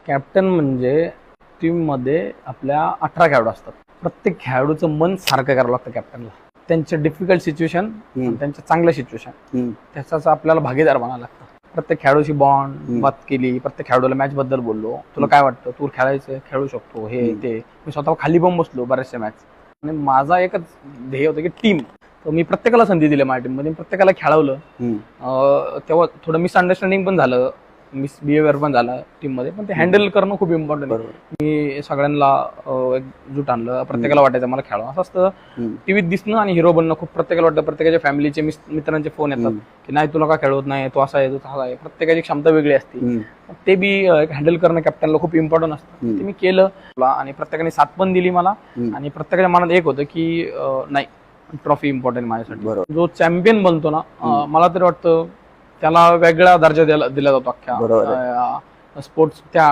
Captain म्हणजे टीममध्ये आपल्या 18 खेळाडू असतात. प्रत्येक खेळाडूचं मन सारखं करावं लागतं कॅप्टनला. त्यांचे डिफिकल्ट सिच्युएशन, त्यांच्या चांगल्या सिच्युएशन त्याचाच आपल्याला भागीदार बनावं लागतं. प्रत्येक खेळाडूशी बॉन्ड बात केली, प्रत्येक खेळाडूला मॅच बद्दल बोललो, तुला काय वाटतं, तू खेळायचं, खेळू शकतो, हे ते. मी स्वतः खाली पण बसलो बऱ्याचशा मॅच. आणि माझा एकच ध्येय होतं की टीम. तर मी प्रत्येकाला संधी दिली माझ्या टीममध्ये, प्रत्येकाला खेळवलं. तेव्हा थोडं मिसअंडरस्टँडिंग पण झालं, मिसबिहेवियर पण झालं टीममध्ये, पण ते हँडल करणं खूप इम्पॉर्टंट आहे. मी सगळ्यांना एकजूट आणलं, प्रत्येकाला वाटायचं मला खेळावं. असं असतं टीव्हीत दिसणं आणि हिरो बनणं खूप प्रत्येकाला वाटतं. प्रत्येकाच्या फॅमिलीचे मित्रांचे फोन येतात की नाही तुला का खेळवत नाही, तू असा आहे, तू तसा आहे. प्रत्येकाची क्षमता वेगळी असते. ते बी हँडल करणं कॅप्टनला खूप इम्पॉर्टंट असतं. ते मी केलं आणि प्रत्येकाने साथ पण दिली मला. आणि प्रत्येकाच्या मनात एक होतं की नाही, ट्रॉफी इम्पॉर्टंट माझ्यासाठी. जो चॅम्पियन बनतो ना, मला तरी वाटतं त्याला वेगळा दर्जा दिला जातो अख्ख्या स्पोर्ट्स त्या